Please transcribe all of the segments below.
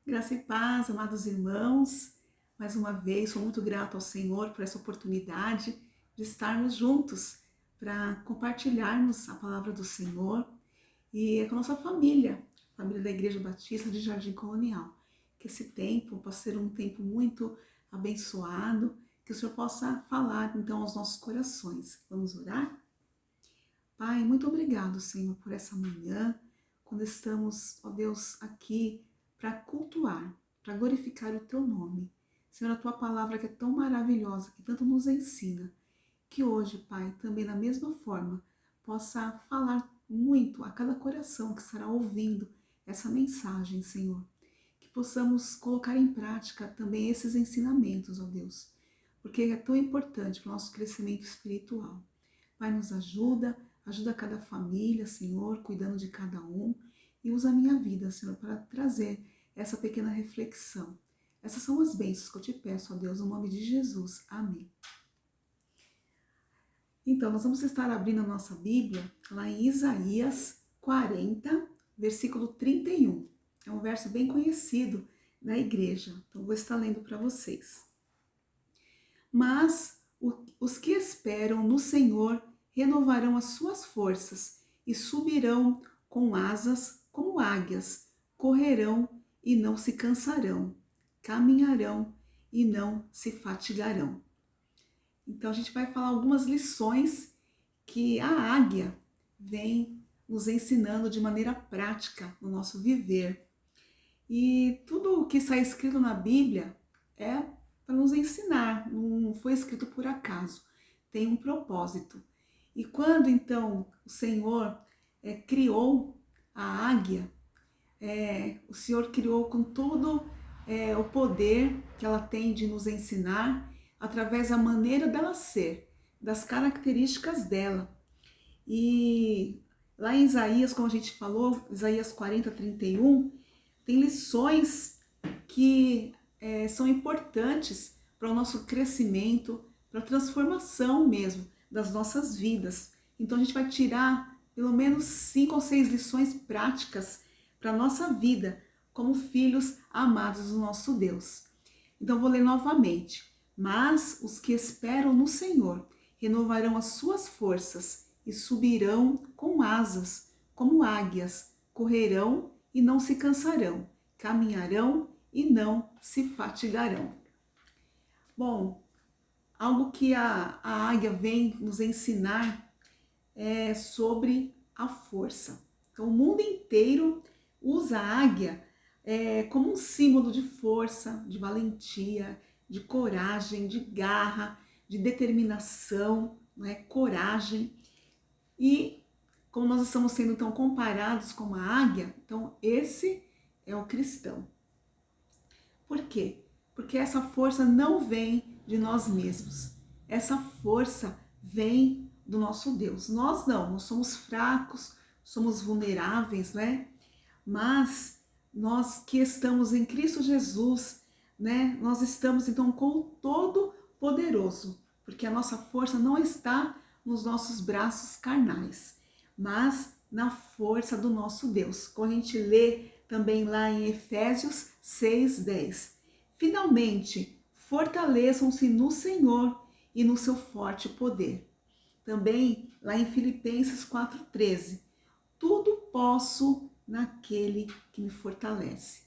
Graça e paz, amados irmãos. Mais uma vez, sou muito grato ao Senhor por essa oportunidade de estarmos juntos para compartilharmos a palavra do Senhor e com a nossa família, família da Igreja Batista de Jardim Colonial. Que esse tempo possa ser um tempo muito abençoado, que o Senhor possa falar então aos nossos corações. Vamos orar? Pai, muito obrigado, Senhor, por essa manhã, quando estamos, ó Deus, aqui para cultuar, para glorificar o Teu nome. Senhor, a Tua palavra que é tão maravilhosa, que tanto nos ensina, que hoje, Pai, também da mesma forma, possa falar muito a cada coração que estará ouvindo essa mensagem, Senhor. Que possamos colocar em prática também esses ensinamentos, ó Deus, porque é tão importante para o nosso crescimento espiritual. Pai, nos ajuda cada família, Senhor, cuidando de cada um, e usa a minha vida, Senhor, para trazer essa pequena reflexão. Essas são as bênçãos que eu te peço, ó Deus, no nome de Jesus. Amém. Então, nós vamos estar abrindo a nossa Bíblia lá em Isaías 40, versículo 31. É um verso bem conhecido da igreja, então vou estar lendo para vocês. Mas os que esperam no Senhor renovarão as suas forças e subirão com asas como águias, correrão e não se cansarão, caminharão e não se fatigarão. Então a gente vai falar algumas lições que a águia vem nos ensinando de maneira prática no nosso viver. E tudo o que está escrito na Bíblia é para nos ensinar, não foi escrito por acaso, tem um propósito. E quando então o Senhor criou a águia, o Senhor criou com todo o poder que ela tem de nos ensinar através da maneira dela ser, das características dela. E lá em Isaías, como a gente falou, Isaías 40, 31, tem lições que são importantes para o nosso crescimento, para a transformação mesmo das nossas vidas. Então a gente vai tirar pelo menos 5 ou 6 lições práticas para a nossa vida como filhos amados do nosso Deus. Então vou ler novamente. Mas os que esperam no Senhor renovarão as suas forças e subirão com asas como águias, correrão e não se cansarão, caminharão e não se fatigarão. Bom, algo que a águia vem nos ensinar é sobre a força. Então, o mundo inteiro usa a águia como um símbolo de força, de valentia, de coragem, de garra, de determinação, coragem. E como nós estamos sendo tão comparados com a águia, então esse é o cristão. Por quê? Porque essa força não vem de nós mesmos. Essa força vem do nosso Deus. Nós não, nós somos fracos, somos vulneráveis, né? Mas nós que estamos em Cristo Jesus, né? Nós estamos então com o Todo-Poderoso, porque a nossa força não está nos nossos braços carnais, mas na força do nosso Deus. Como a gente lê também lá em Efésios 6:10. Finalmente, fortaleçam-se no Senhor e no seu forte poder. Também lá em Filipenses 4:13. Tudo posso naquele que me fortalece.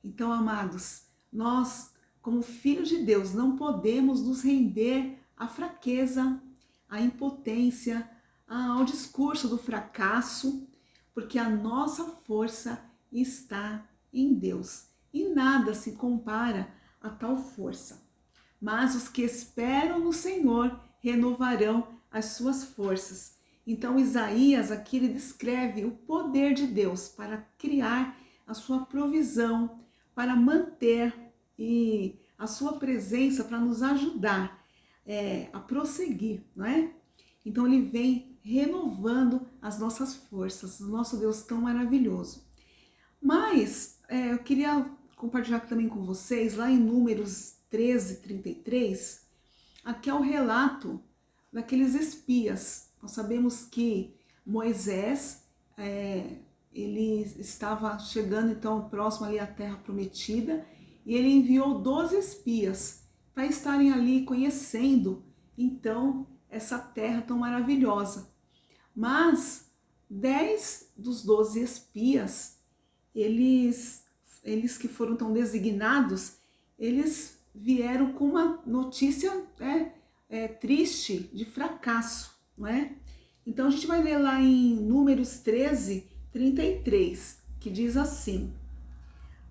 Então, amados, nós, como filhos de Deus, não podemos nos render à fraqueza, à impotência, ao discurso do fracasso, porque a nossa força está em Deus e nada se compara a tal força. Mas os que esperam no Senhor renovarão as suas forças. Então Isaías aqui ele descreve o poder de Deus para criar a sua provisão, para manter e a sua presença para nos ajudar a prosseguir, não é? Então ele vem renovando as nossas forças, o nosso Deus tão maravilhoso. Mas eu queria compartilhar também com vocês, lá em Números 13:33, aqui é o relato daqueles espias. Nós sabemos que Moisés ele estava chegando então próximo ali à Terra Prometida, e ele enviou 12 espias para estarem ali conhecendo então essa terra tão maravilhosa. Mas 10 dos 12 espias, eles que foram tão designados, eles vieram com uma notícia triste, de fracasso, não é? Então a gente vai ler lá em Números 13, 33, que diz assim: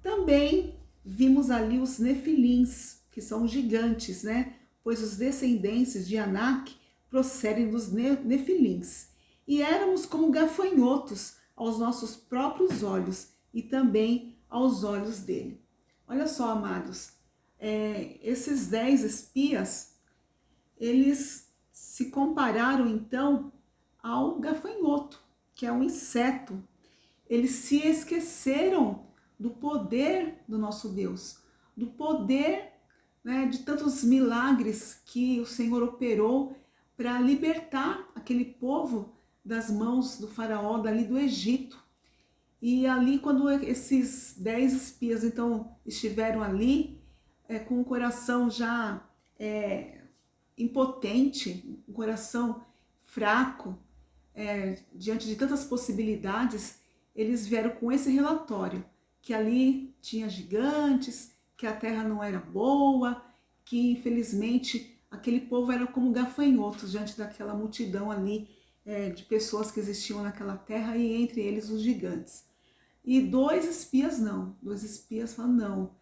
também vimos ali os nefilins, que são gigantes, né? Pois os descendentes de Anak procedem dos nefilins. E éramos como gafanhotos aos nossos próprios olhos e também aos olhos dele. Olha só, amados, esses 10 espias, eles se compararam então ao gafanhoto, que é um inseto. Eles se esqueceram do poder do nosso Deus, do poder, né, de tantos milagres que o Senhor operou para libertar aquele povo das mãos do faraó dali do Egito. E ali, quando esses 10 espias então estiveram ali, com o coração já impotente, um coração fraco, diante de tantas possibilidades, eles vieram com esse relatório, que ali tinha gigantes, que a terra não era boa, que infelizmente aquele povo era como gafanhotos diante daquela multidão ali de pessoas que existiam naquela terra, e entre eles os gigantes. E 2 espias não, 2 espias falam, não,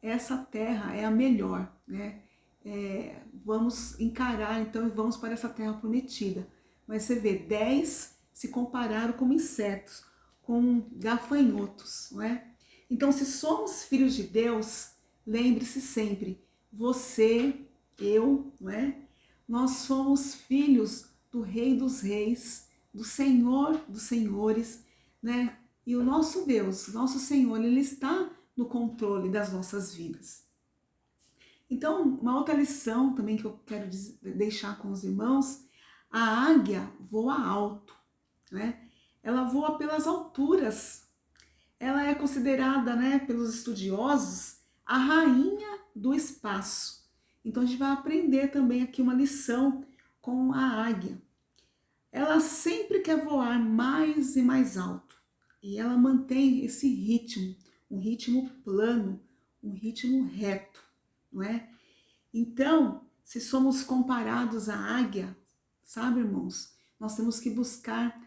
essa terra é a melhor, né? Vamos encarar então e vamos para essa terra prometida. Mas você vê, 10 se compararam como insetos, com gafanhotos, não é? Então, se somos filhos de Deus, lembre-se sempre, você, eu, não é? Nós somos filhos do Rei dos Reis, do Senhor dos Senhores, né? E o nosso Deus, nosso Senhor, Ele está no controle das nossas vidas. Então, uma outra lição também que eu quero deixar com os irmãos: a águia voa alto, né? Ela voa pelas alturas. Ela é considerada, né, pelos estudiosos, a rainha do espaço. Então a gente vai aprender também aqui uma lição com a águia. Ela sempre quer voar mais e mais alto. E ela mantém esse ritmo, um ritmo plano, um ritmo reto, não é? Então, se somos comparados à águia, sabe, irmãos, nós temos que buscar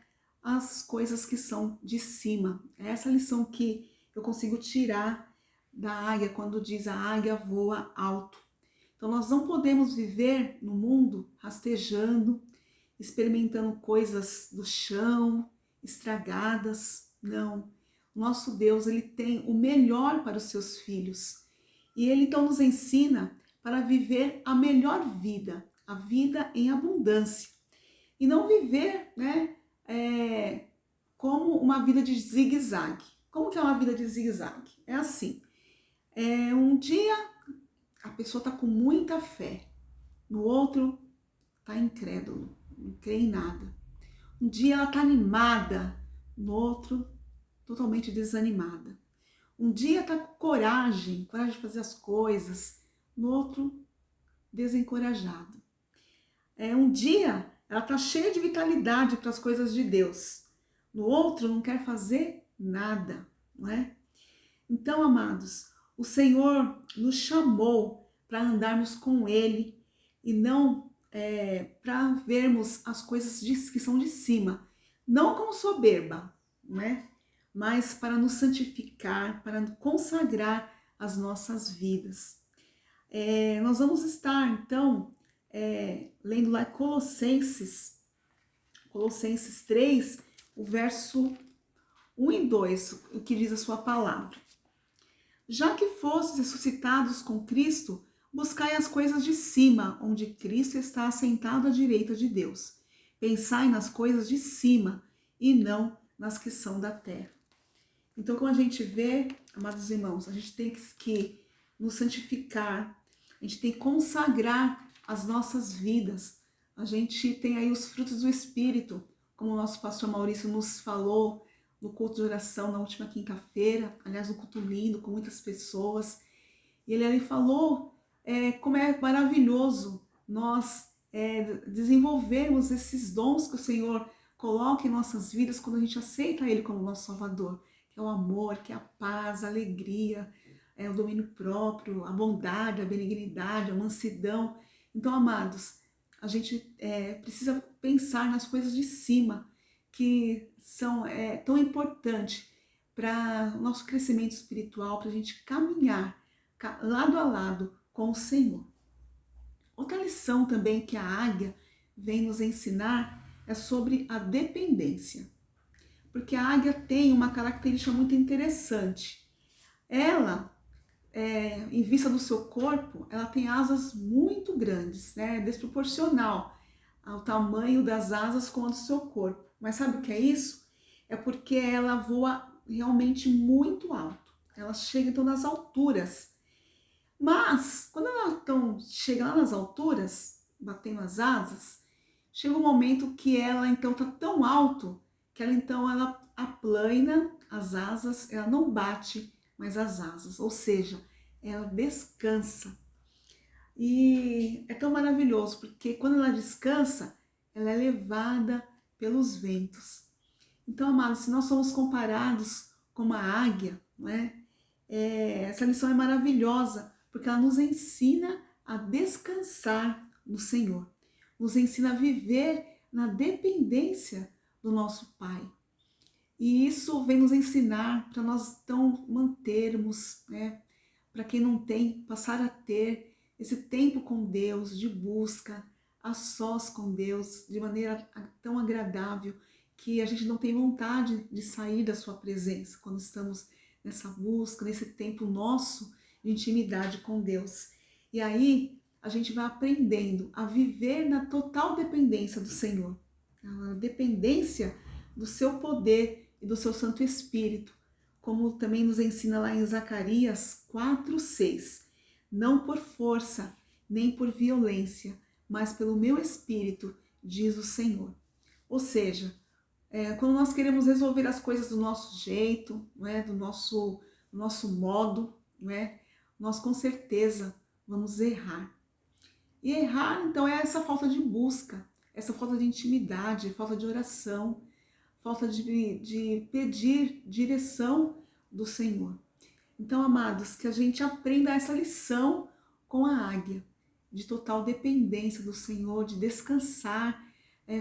as coisas que são de cima. É essa lição que eu consigo tirar da águia quando diz a águia voa alto. Então, nós não podemos viver no mundo rastejando, experimentando coisas do chão, estragadas. Não. O nosso Deus, Ele tem o melhor para os seus filhos. E Ele então nos ensina para viver a melhor vida, a vida em abundância. E não viver, né, como uma vida de zigue-zague. Como que é uma vida de zigue-zague? É assim, um dia a pessoa está com muita fé, no outro está incrédulo, não crê em nada. Um dia ela está animada, no outro totalmente desanimada. Um dia está com coragem de fazer as coisas, no outro desencorajado. Um dia ela está cheia de vitalidade para as coisas de Deus, no outro não quer fazer nada, não é? Então, amados, o Senhor nos chamou para andarmos com Ele e não para vermos as coisas que são de cima, não com soberba, né? Mas para nos santificar, para consagrar as nossas vidas. Nós vamos estar, então, lendo lá Colossenses 3, o verso 1 e 2, o que diz a sua palavra. Já que fostes ressuscitados com Cristo, buscai as coisas de cima, onde Cristo está assentado à direita de Deus. Pensai nas coisas de cima e não nas que são da terra. Então, como a gente vê, amados irmãos, a gente tem que nos santificar, a gente tem que consagrar as nossas vidas. A gente tem aí os frutos do Espírito, como o nosso pastor Maurício nos falou no culto de oração na última quinta-feira, aliás, um culto lindo, com muitas pessoas, e ele ali falou como é maravilhoso nós desenvolvermos esses dons que o Senhor coloca em nossas vidas quando a gente aceita Ele como nosso Salvador, que é o amor, que é a paz, a alegria, o domínio próprio, a bondade, a benignidade, a mansidão. Então, amados, a gente precisa pensar nas coisas de cima, que são tão importantes para o nosso crescimento espiritual, para a gente caminhar lado a lado com o Senhor. Outra lição também que a águia vem nos ensinar é sobre a dependência. Porque a águia tem uma característica muito interessante. Ela, em vista do seu corpo, ela tem asas muito grandes, né? Desproporcional ao tamanho das asas com o do seu corpo. Mas sabe o que é isso? É porque ela voa realmente muito alto. Ela chega então nas alturas. Mas, quando ela chega lá nas alturas, batendo as asas, chega um momento que ela então está tão alto que ela aplana as asas, ela não bate mais as asas, ou seja, ela descansa. E é tão maravilhoso, porque quando ela descansa, ela é levada pelos ventos. Então, amados, se nós somos comparados com uma águia, não é? Essa lição é maravilhosa, porque ela nos ensina a descansar no Senhor, nos ensina a viver na dependência do nosso Pai. E isso vem nos ensinar para nós então mantermos, né, para quem não tem, passar a ter esse tempo com Deus, de busca, a sós com Deus, de maneira tão agradável, que a gente não tem vontade de sair da sua presença quando estamos nessa busca, nesse tempo nosso de intimidade com Deus. E aí a gente vai aprendendo a viver na total dependência do Senhor, a dependência do seu poder e do seu Santo Espírito, como também nos ensina lá em Zacarias 4:6. Não por força, nem por violência, mas pelo meu Espírito, diz o Senhor. Ou seja, quando nós queremos resolver as coisas do nosso jeito, não é? do nosso modo, não é? Nós com certeza vamos errar. E errar, então, é essa falta de busca, essa falta de intimidade, falta de oração, falta de pedir direção do Senhor. Então, amados, que a gente aprenda essa lição com a águia, de total dependência do Senhor, de descansar,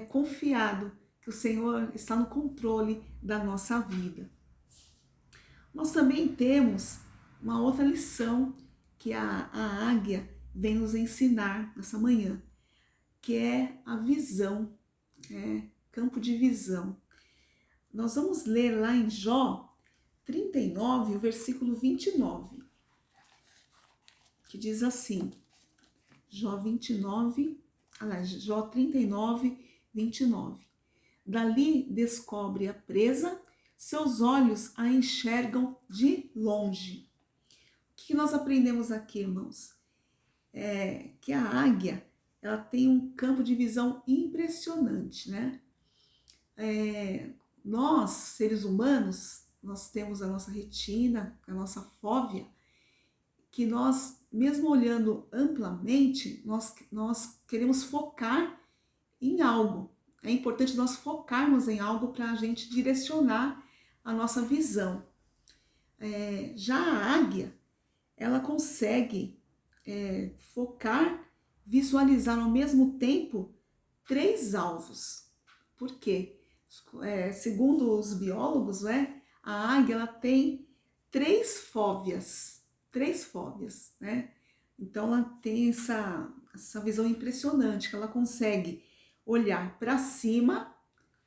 confiado que o Senhor está no controle da nossa vida. Nós também temos uma outra lição que a águia vem nos ensinar nessa manhã, que é a visão, campo de visão. Nós vamos ler lá em Jó 39, o versículo 29, que diz assim, Jó 39, 29. Dali descobre a presa, seus olhos a enxergam de longe. O que nós aprendemos aqui, irmãos? Que a águia, ela tem um campo de visão impressionante, né? Nós, seres humanos, nós temos a nossa retina, a nossa fóvea, que nós, mesmo olhando amplamente, nós queremos focar em algo. É importante nós focarmos em algo para a gente direcionar a nossa visão. Já a águia, ela consegue focar, visualizar ao mesmo tempo 3 alvos. Por quê? Segundo os biólogos, a águia ela tem 3 fóveas, né? Então ela tem essa visão impressionante, que ela consegue olhar para cima,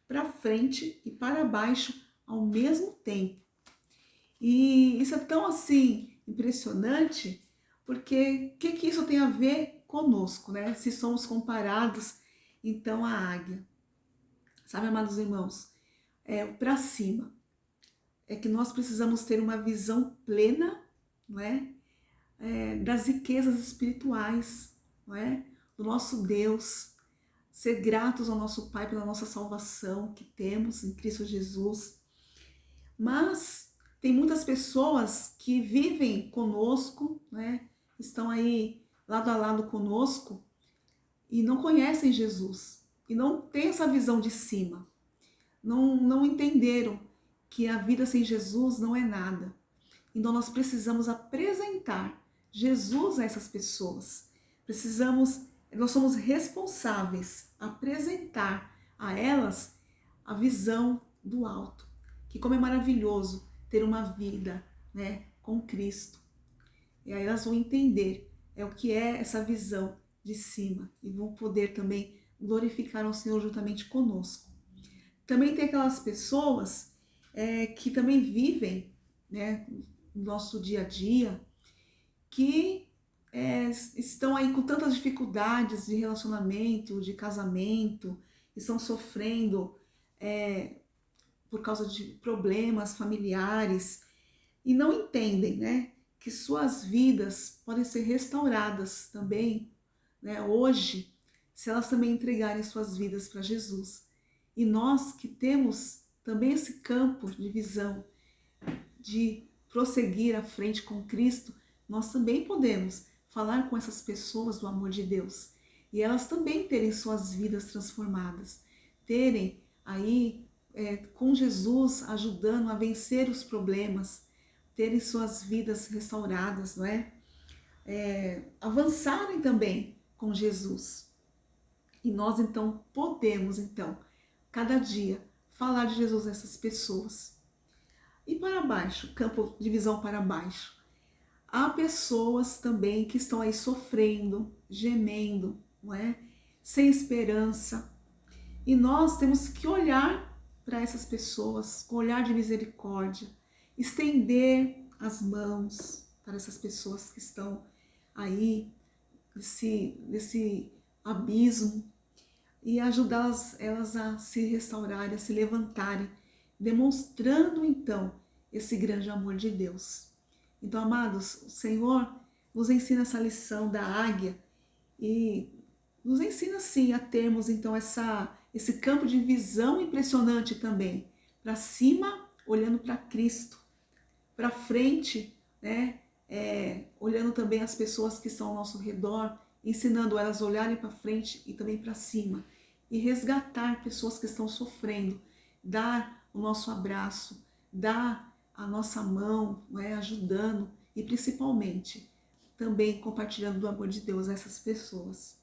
para frente e para baixo ao mesmo tempo. E isso é tão assim impressionante, porque o que isso tem a ver conosco, né? Se somos comparados então à águia. Sabe, amados irmãos, para cima é que nós precisamos ter uma visão plena, não é? Das riquezas espirituais, não é? Do nosso Deus, ser gratos ao nosso Pai pela nossa salvação que temos em Cristo Jesus. Mas tem muitas pessoas que vivem conosco, né? Estão aí lado a lado conosco e não conhecem Jesus e não têm essa visão de cima, não entenderam que a vida sem Jesus não é nada. Então nós precisamos apresentar Jesus a essas pessoas. Nós somos responsáveis a apresentar a elas a visão do alto, que como é maravilhoso ter uma vida, né, com Cristo. E aí elas vão entender o que é essa visão de cima e vão poder também glorificar ao Senhor juntamente conosco. Também tem aquelas pessoas que também vivem, né, no nosso dia a dia, que estão aí com tantas dificuldades de relacionamento, de casamento, estão sofrendo por causa de problemas familiares e não entendem, né, que suas vidas podem ser restauradas também, né, hoje, se elas também entregarem suas vidas para Jesus. E nós que temos também esse campo de visão, de prosseguir à frente com Cristo, nós também podemos falar com essas pessoas do amor de Deus e elas também terem suas vidas transformadas, terem aí com Jesus ajudando a vencer os problemas, terem suas vidas restauradas, não é? Avançarem também com Jesus. E nós então podemos então cada dia falar de Jesus a essas pessoas. E para baixo, campo de visão para baixo. Há pessoas também que estão aí sofrendo, gemendo, não é? Sem esperança. E nós temos que olhar para essas pessoas com olhar de misericórdia, estender as mãos para essas pessoas que estão aí nesse abismo e ajudá-las elas a se restaurarem, a se levantarem, demonstrando então esse grande amor de Deus. Então, amados, o Senhor nos ensina essa lição da águia e nos ensina sim a termos então esse campo de visão impressionante também, para cima, olhando para Cristo, para frente, né? Olhando também as pessoas que estão ao nosso redor, ensinando elas a olharem para frente e também para cima, e resgatar pessoas que estão sofrendo, dar o nosso abraço, dar a nossa mão, ajudando e principalmente também compartilhando do amor de Deus a essas pessoas.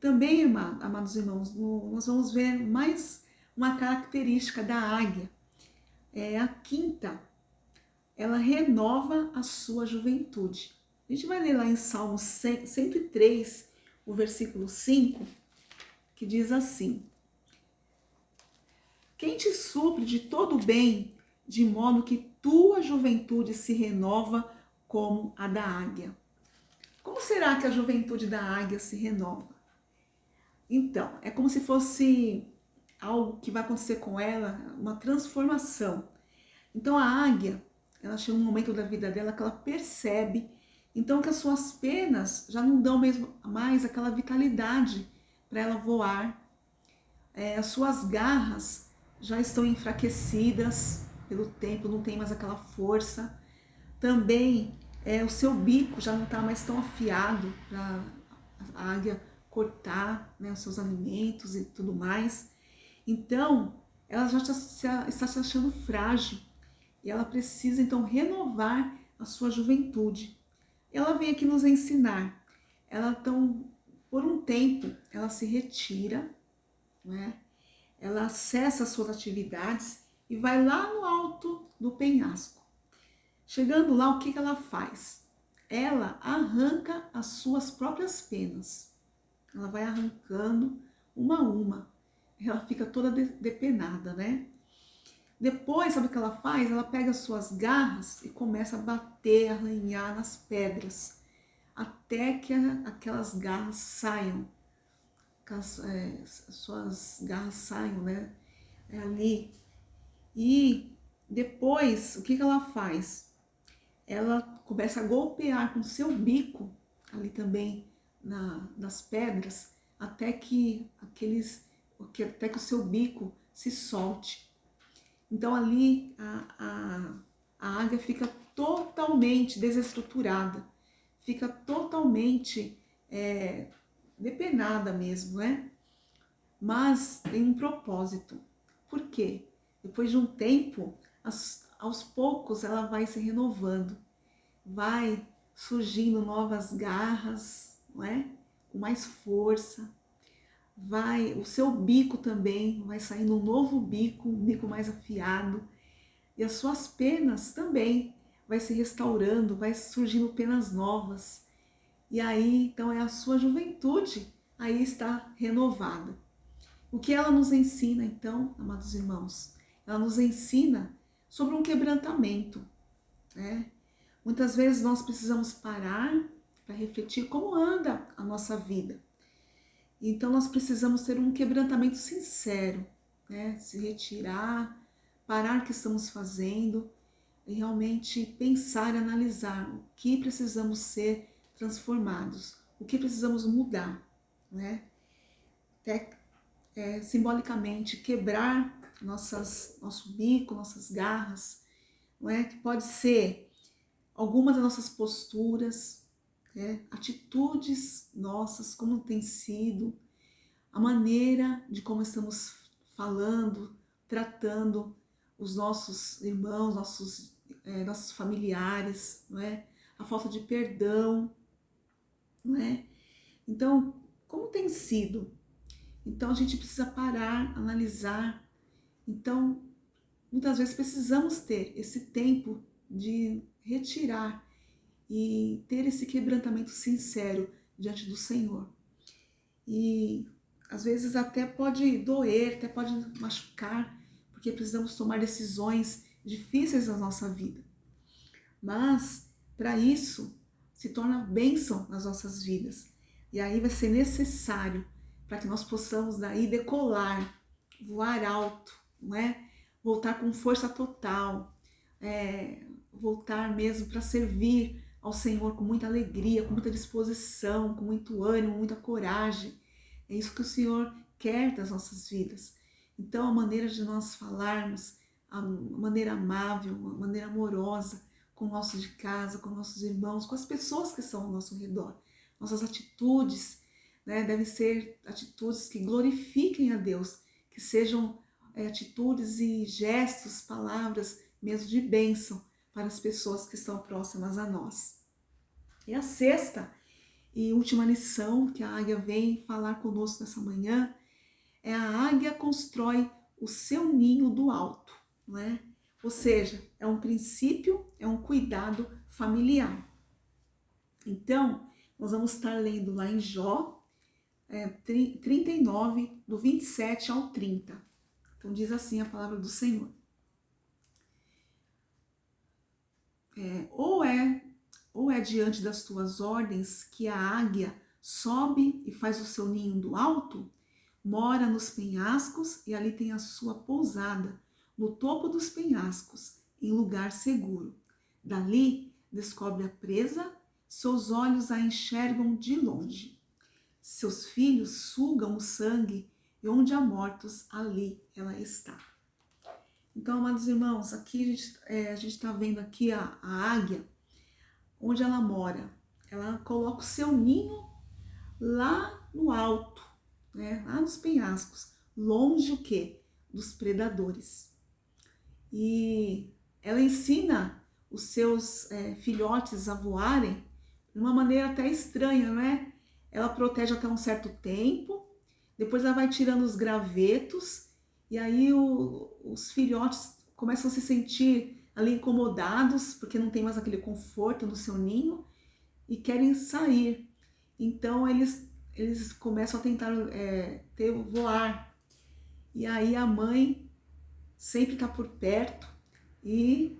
Também, amados irmãos, nós vamos ver mais uma característica da águia. A quinta, ela renova a sua juventude. A gente vai ler lá em Salmo 103, o versículo 5, que diz assim: quem te supre de todo bem, de modo que tua juventude se renova como a da águia. Como será que a juventude da águia se renova? Então, é como se fosse algo que vai acontecer com ela, uma transformação. Então a águia, ela chega um momento da vida dela que ela percebe, então que as suas penas já não dão mais aquela vitalidade para ela voar. As suas garras já estão enfraquecidas pelo tempo, não tem mais aquela força. Também o seu bico já não está mais tão afiado para a águia cortar, né, os seus alimentos e tudo mais. Então, ela já está se achando frágil e ela precisa então renovar a sua juventude. Ela vem aqui nos ensinar. Ela então, por um tempo, ela se retira, né? Ela cessa as suas atividades e vai lá no alto do penhasco. Chegando lá, o que ela faz? Ela arranca as suas próprias penas. Ela vai arrancando uma a uma. Ela fica toda depenada, né? Depois, sabe o que ela faz? Ela pega as suas garras e começa a bater, arranhar nas pedras, até que aquelas garras saiam. As suas garras saiam, né? Ali. E depois, o que ela faz? Ela começa a golpear com seu bico, ali também nas pedras, até que o seu bico se solte. Então ali a águia fica totalmente desestruturada, fica totalmente depenada mesmo, né? Mas tem um propósito. Por quê? Depois de um tempo, aos poucos ela vai se renovando, vai surgindo novas garras, não é? Com mais força. O seu bico também vai saindo um novo bico, um bico mais afiado. E as suas penas também vai se restaurando, vai surgindo penas novas. E aí, então, é a sua juventude, aí está renovada. O que ela nos ensina, então, amados irmãos? Ela nos ensina sobre um quebrantamento, né? Muitas vezes nós precisamos parar para refletir como anda a nossa vida. Então nós precisamos ter um quebrantamento sincero, né? Se retirar, parar o que estamos fazendo e realmente pensar e analisar o que precisamos ser transformados, o que precisamos mudar, né? Até simbolicamente quebrar nosso bico, nossas garras, não é? Que pode ser algumas das nossas posturas, atitudes nossas, como tem sido, a maneira de como estamos falando, tratando os nossos irmãos, nossos familiares, não é? A falta de perdão, não é? Então, como tem sido? Então a gente precisa parar, analisar. Então, muitas vezes precisamos ter esse tempo de retirar e ter esse quebrantamento sincero diante do Senhor. E às vezes até pode doer, até pode machucar, porque precisamos tomar decisões difíceis na nossa vida. Mas para isso se torna bênção nas nossas vidas. E aí vai ser necessário para que nós possamos daí decolar, voar alto, não é? Voltar com força total, voltar mesmo para servir ao Senhor com muita alegria, com muita disposição, com muito ânimo, muita coragem. É isso que o Senhor quer das nossas vidas. Então a maneira de nós falarmos, a maneira amável, a maneira amorosa, com o nosso de casa, com nossos irmãos, com as pessoas que estão ao nosso redor. Nossas atitudes, né, devem ser atitudes que glorifiquem a Deus, que sejam atitudes e gestos, palavras mesmo de bênção para as pessoas que estão próximas a nós. E a sexta e última lição que a águia vem falar conosco nessa manhã é: a águia constrói o seu ninho do alto, não é? Ou seja, é um princípio, é um cuidado familiar. Então, nós vamos estar lendo lá em Jó 39, do 27 ao 30. Então diz assim a palavra do Senhor. Ou é diante das tuas ordens que a águia sobe e faz o seu ninho do alto? Mora nos penhascos e ali tem a sua pousada, no topo dos penhascos, em lugar seguro. Dali descobre a presa, seus olhos a enxergam de longe. Seus filhos sugam o sangue e onde há mortos, ali ela está. Então, amados irmãos, aqui a gente está vendo aqui a águia, onde ela mora. Ela coloca o seu ninho lá no alto, né? Lá nos penhascos, longe o quê? Dos predadores. E ela ensina os seus filhotes a voarem de uma maneira até estranha, não é? Ela protege até um certo tempo, depois ela vai tirando os gravetos, e aí os filhotes começam a se sentir ali incomodados, porque não tem mais aquele conforto no seu ninho, e querem sair. Então eles começam a tentar voar. E aí a mãe sempre está por perto e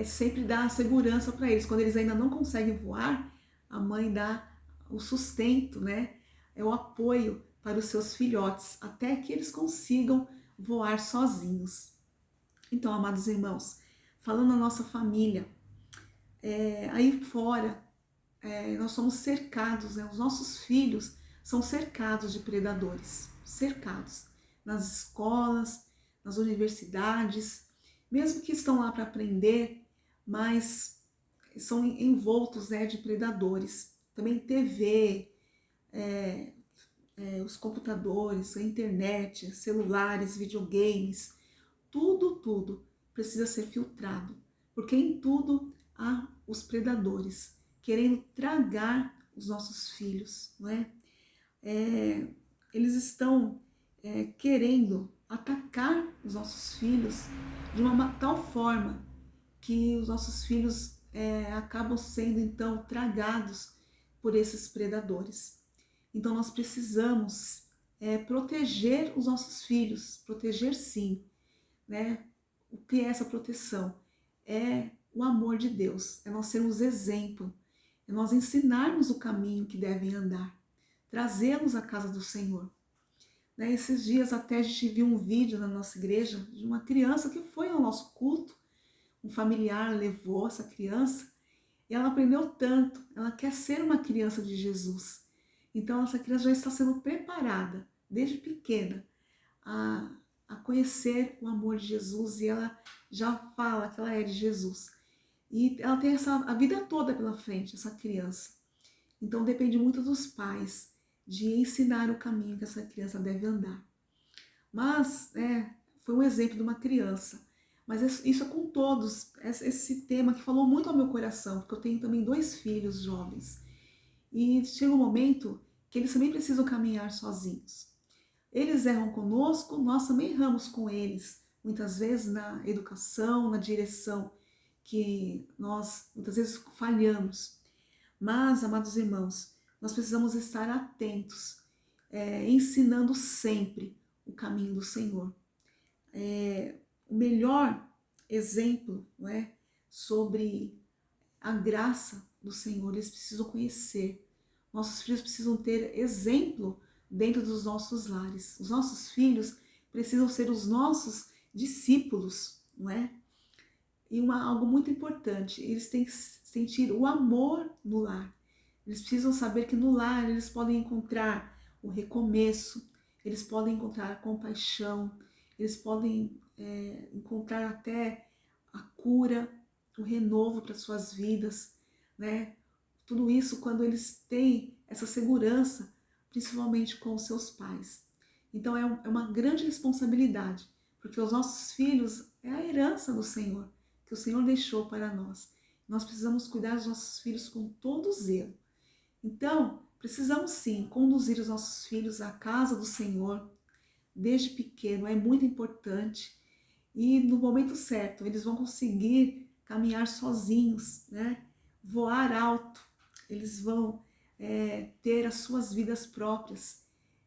sempre dá segurança para eles. Quando eles ainda não conseguem voar, a mãe dá o sustento, né? É o apoio para os seus filhotes, até que eles consigam voar sozinhos. Então, amados irmãos, falando na nossa família, aí fora, nós somos cercados, né? Os nossos filhos são cercados de predadores, cercados nas escolas, nas universidades, mesmo que estão lá para aprender, mas são envoltos, né, de predadores. Também TV, os computadores, a internet, celulares, videogames, tudo precisa ser filtrado, porque em tudo há os predadores querendo tragar os nossos filhos, não é? Eles estão querendo atacar os nossos filhos de uma tal forma que os nossos filhos acabam sendo então tragados por esses predadores. Então nós precisamos proteger os nossos filhos, proteger sim, né? O que é essa proteção? É o amor de Deus, é nós sermos exemplo, é nós ensinarmos o caminho que devem andar, trazê-los à casa do Senhor. Né? Esses dias até a gente viu um vídeo na nossa igreja de uma criança que foi ao nosso culto, um familiar levou essa criança e ela aprendeu tanto, ela quer ser uma criança de Jesus. Então essa criança já está sendo preparada desde pequena a conhecer o amor de Jesus e ela já fala que ela é de Jesus. E ela tem a vida toda pela frente, essa criança. Então depende muito dos pais de ensinar o caminho que essa criança deve andar. Mas foi um exemplo de uma criança. Mas isso é com todos, esse tema que falou muito ao meu coração, porque eu tenho também 2 filhos jovens. E chega um momento que eles também precisam caminhar sozinhos. Eles erram conosco, nós também erramos com eles, muitas vezes na educação, na direção, que nós muitas vezes falhamos. Mas, amados irmãos, nós precisamos estar atentos, ensinando sempre o caminho do Senhor. O melhor exemplo, não é, sobre a graça do Senhor, eles precisam conhecer. Nossos filhos precisam ter exemplo dentro dos nossos lares. Os nossos filhos precisam ser os nossos discípulos, não é? E algo muito importante, eles têm que sentir o amor no lar. Eles precisam saber que no lar eles podem encontrar o recomeço, eles podem encontrar a compaixão, eles podem encontrar até a cura, o renovo para suas vidas, né? Tudo isso quando eles têm essa segurança, principalmente com os seus pais. Então é uma grande responsabilidade, porque os nossos filhos é a herança do Senhor, que o Senhor deixou para nós. Nós precisamos cuidar dos nossos filhos com todo zelo. Então, precisamos sim conduzir os nossos filhos à casa do Senhor, desde pequeno, é muito importante. E no momento certo, eles vão conseguir caminhar sozinhos, né? Voar alto, eles vão ter as suas vidas próprias.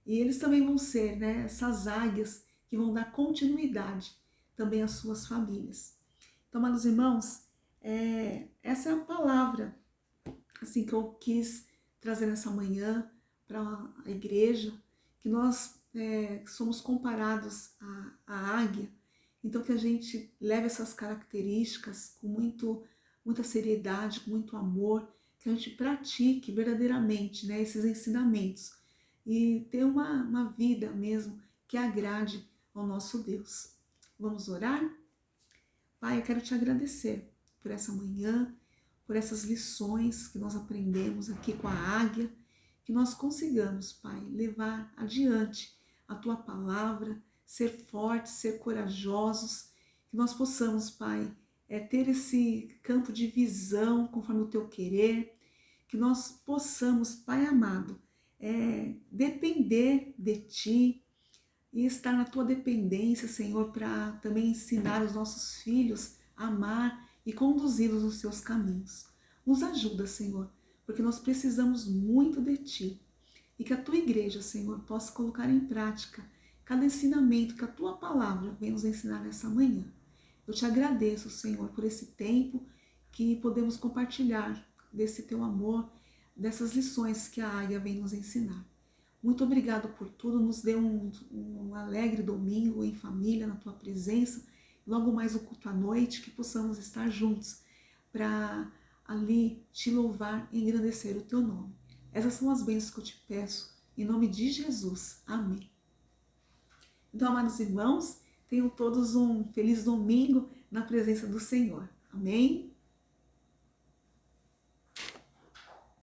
E eles também vão ser, né, essas águias que vão dar continuidade também às suas famílias. Então, amados irmãos, essa é a palavra assim, que eu quis trazer nessa manhã para a igreja, que nós somos comparados à águia, então que a gente leve essas características com muita seriedade, com muito amor, que a gente pratique verdadeiramente, né, esses ensinamentos e ter uma vida mesmo que agrade ao nosso Deus. Vamos orar? Pai, eu quero te agradecer por essa manhã, por essas lições que nós aprendemos aqui com a águia, que nós consigamos, Pai, levar adiante a Tua palavra, ser fortes, ser corajosos, que nós possamos, Pai, ter esse campo de visão conforme o Teu querer, que nós possamos, Pai amado, depender de Ti e estar na Tua dependência, Senhor, para também ensinar os nossos filhos a amar e conduzi-los nos Teus caminhos. Nos ajuda, Senhor, porque nós precisamos muito de Ti e que a Tua igreja, Senhor, possa colocar em prática cada ensinamento que a Tua palavra vem nos ensinar nessa manhã. Eu te agradeço, Senhor, por esse tempo que podemos compartilhar desse Teu amor, dessas lições que a águia vem nos ensinar. Muito obrigado por tudo, nos dê um alegre domingo em família, na Tua presença, logo mais o culto à noite, que possamos estar juntos para ali te louvar e engrandecer o Teu nome. Essas são as bênçãos que eu te peço, em nome de Jesus. Amém. Então, amados irmãos, Tenham todos um feliz domingo na presença do Senhor. Amém?